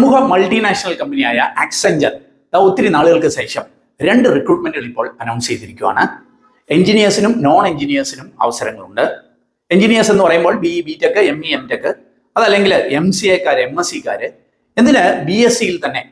പ്രമുഖ മൾട്ടിനാഷണൽ കമ്പനിയായ ആക്സെഞ്ചർ ഒത്തിരി നാളുകൾക്ക് ശേഷം 2 റിക്രൂട്ട്മെന്റുകൾ ഇപ്പോൾ അനൗൺസ് ചെയ്തിരിക്കുകയാണ്. എഞ്ചിനീയേഴ്സിനും നോൺ എഞ്ചിനീയേഴ്സിനും അവസരങ്ങളുണ്ട്. എഞ്ചിനീയേഴ്സ് എന്ന് പറയുമ്പോൾ BE BTech ME MTech, അതല്ലെങ്കിൽ MCA MSc, എന്തിന് BScയിൽ തന്നെ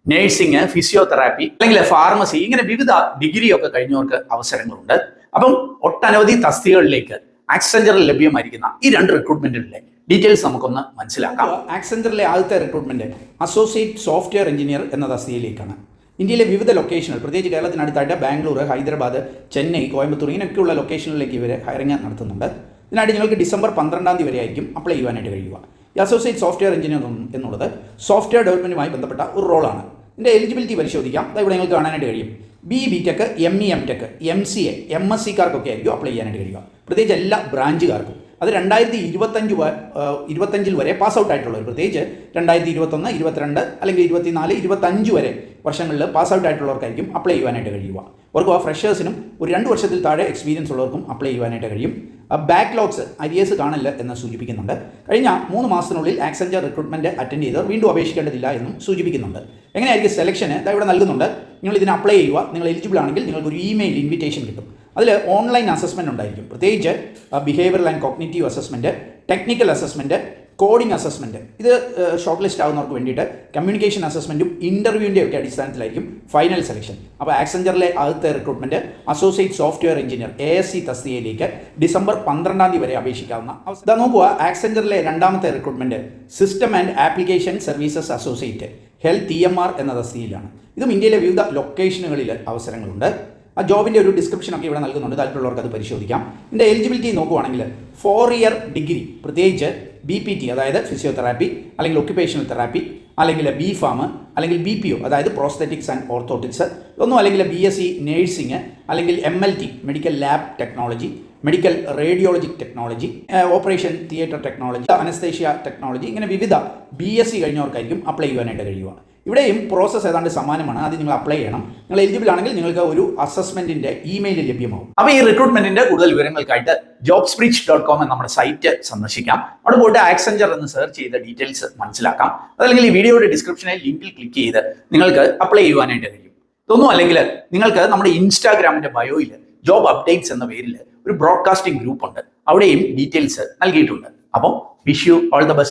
നേഴ്സിംഗ്, ഫിസിയോതെറാപ്പി അല്ലെങ്കിൽ ഫാർമസി, ഇങ്ങനെ വിവിധ ഡിഗ്രിയൊക്കെ കഴിഞ്ഞവർക്ക് അവസരങ്ങളുണ്ട്. അപ്പം ഒട്ടനവധി തസ്തികകളിലേക്ക് ആക്സെഞ്ചറിൽ ലഭ്യമായിരിക്കുന്ന ഈ 2 റിക്രൂട്ട്മെന്റുകളിലെ ഡീറ്റെയിൽസ് നമുക്കൊന്ന് മനസ്സിലാക്കാം. ആക്സെഞ്ചറിലെ ആദ്യത്തെ റിക്രൂട്ട്മെന്റ് അസോസിയേറ്റ് സോഫ്റ്റ്വെയർ എഞ്ചിനീയർ എന്ന തസ്തികയിലേക്കാണ്. ഇന്ത്യയിലെ വിവിധ ലൊക്കേഷനുകൾ, പ്രത്യേകിച്ച് കേരളത്തിനടുത്തായിട്ട് ബാംഗ്ലൂർ, ഹൈദരാബാദ്, ചെന്നൈ, കോയമ്പത്തൂർ ഇങ്ങനെയൊക്കെയുള്ള ലൊക്കേഷനിലേക്ക് ഇവർ ഹയറിംഗ് നടത്തുന്നുണ്ട്. ഇതിനായിട്ട് നിങ്ങൾക്ക് ഡിസംബർ 12 വരെ ആയിരിക്കും അപ്ലൈ ചെയ്യാനായിട്ട് കഴിയുക. ഈ അസോസിയേറ്റ് സോഫ്റ്റ്വെയർ എഞ്ചിനീയർ എന്നുള്ളത് സോഫ്റ്റ്വെയർ ഡെവലപ്മെൻറ്റുമായി ബന്ധപ്പെട്ട ഒരു റോളാണ്. ഇതിൻ്റെ എലിജിബിലിറ്റി പരിശോധിക്കാം. ഇവിടെ നിങ്ങൾക്ക് കാണാനായിട്ട് കഴിയും. BE BTech, ME MTech, MCA, MScക്കാർക്കൊക്കെ ആയിരിക്കും അപ്ലൈ ചെയ്യാനായിട്ട് കഴിയുക. പ്രത്യേകിച്ച് എല്ലാ ബ്രാഞ്ചുകാർക്കും. അത് 2025 വരെ പാസ് ഔട്ട് ആയിട്ടുള്ളവർ, പ്രത്യേകിച്ച് 2021, 22 അല്ലെങ്കിൽ 24, 25 വരെ വർഷങ്ങളിൽ പാസ് ഔട്ട് ആയിട്ടുള്ളവർക്കായിരിക്കും അപ്ലൈ ചെയ്യാനായിട്ട് കഴിയുക. അവർക്ക് ഫ്രഷേഴ്സിനും ഒരു 2 വർഷത്തിൽ താഴെ എക്സ്പീരിയൻസ് ഉള്ളവർക്കും അപ്ലൈ ചെയ്യാനായിട്ട് കഴിയും. ബാക്ക്ലോഗ്സ്, അരിയേഴ്സ് കാണില്ല എന്ന് സൂചിപ്പിക്കുന്നുണ്ട്. കഴിഞ്ഞ 3 മാസത്തിനുള്ളിൽ ആക്സെഞ്ചർ റിക്രൂട്ട്മെന്റ് അറ്റൻഡ് ചെയ്തവർ വീണ്ടും അപേക്ഷിക്കേണ്ടതില്ല എന്നും സൂചിപ്പിക്കുന്നുണ്ട്. എങ്ങനെയായിരിക്കും സെലക്ഷന്? ഇവിടെ നൽകുന്നുണ്ട്. നിങ്ങൾ ഇതിന് അപ്ലൈ ചെയ്യുക. നിങ്ങൾ എലിജിബിൾ ആണെങ്കിൽ നിങ്ങൾക്ക് ഒരു ഇമെയിൽ ഇൻവിറ്റേഷൻ കിട്ടും. അതിൽ ഓൺലൈൻ അസസ്മെൻറ്റ് ഉണ്ടായിരിക്കും. പ്രത്യേകിച്ച് behavioural and cognitive assessment, technical assessment, coding assessment. ഇത് ഷോർട്ട് ലിസ്റ്റ് ആകുന്നവർക്ക് വേണ്ടിയിട്ട് കമ്മ്യൂണിക്കേഷൻ അസസ്മെൻറ്റും ഇൻ്റർവ്യൂവിൻ്റെ ഒക്കെ അടിസ്ഥാനത്തിലായിരിക്കും ഫൈനൽ സെലക്ഷൻ. അപ്പോൾ ആക്സെഞ്ചറിലെ ആദ്യത്തെ recruitment associate software engineer ASC തസ്തികയിലേക്ക് ഡിസംബർ 12 വരെ അപേക്ഷിക്കാവുന്ന അവസ്ഥ. നോക്കുക, ആക്സെഞ്ചറിലെ രണ്ടാമത്തെ recruitment system and application services associate health EMR എന്ന തസ്തികയിലാണ്. ഇതും ഇന്ത്യയിലെ വിവിധ ലൊക്കേഷനുകളിൽ അവസരങ്ങളുണ്ട്. ആ ജോബിൻ്റെ ഒരു ഡിസ്ക്രിപ്ഷനൊക്കെ ഇവിടെ നൽകുന്നുണ്ട്. താല്പര്യമുള്ളവർക്ക് അത് പരിശോധിക്കാം. ഇതിൻ്റെ എലിജിബിലിറ്റി നോക്കുവാണെങ്കിൽ 4 ഇയർ ഡിഗ്രി, പ്രത്യേകിച്ച് BPT അതായത് ഫിസിയോതെറാപ്പി അല്ലെങ്കിൽ ഒക്യുപേഷണൽ തെറാപ്പി, അല്ലെങ്കിൽ BPharm അല്ലെങ്കിൽ BPO അതായത് പ്രോസ്തെറ്റിക്സ് ആൻഡ് ഓർത്തോട്ടിക്സ്, ഒന്നും അല്ലെങ്കിൽ BSc നേഴ്സിംഗ് അല്ലെങ്കിൽ MLT medical lab technology, medical radiologic technology, operation theatre technology, anaesthesia technology, ഇങ്ങനെ വിവിധ BSc കഴിഞ്ഞവർക്കായിരിക്കും അപ്ലൈ ചെയ്യാനായിട്ട് കഴിയുക. ഇവിടെയും പ്രോസസ്സ് ഏതാണ്ട് സമാനമാണ്. ആദ്യം നിങ്ങൾ അപ്ലൈ ചെയ്യണം. നിങ്ങൾ എലിജിബിൾ ആണെങ്കിൽ നിങ്ങൾക്ക് ഒരു അസസ്മെന്റിന്റെ ഇമെയിൽ ലഭ്യമാകും. അപ്പോൾ ഈ റിക്രൂട്ട്മെന്റിന്റെ കൂടുതൽ വിവരങ്ങൾക്കായിട്ട് jobsbridge.com എന്ന നമ്മുടെ സൈറ്റ് സന്ദർശിക്കാം. അവിടെ പോയിട്ട് ആക്സെഞ്ചർ എന്ന് സെർച്ച് ചെയ്ത ഡീറ്റെയിൽസ് മനസ്സിലാക്കാം. അതല്ലെങ്കിൽ ഈ വീഡിയോയുടെ ഡിസ്ക്രിപ്ഷനിൽ ലിങ്കിൽ ക്ലിക്ക് ചെയ്ത് നിങ്ങൾക്ക് അപ്ലൈ ചെയ്യുവാനായിട്ട് കഴിയും. ഇതൊന്നും അല്ലെങ്കിൽ നിങ്ങൾക്ക് നമ്മുടെ ഇൻസ്റ്റാഗ്രാമിന്റെ ബയോയിൽ ജോബ് അപ്ഡേറ്റ്സ് എന്ന പേരിൽ ഒരു ബ്രോഡ്കാസ്റ്റിംഗ് ഗ്രൂപ്പ് ഉണ്ട്. അവിടെയും ഡീറ്റെയിൽസ് നൽകിയിട്ടുണ്ട്. അപ്പോൾ wish you all the best.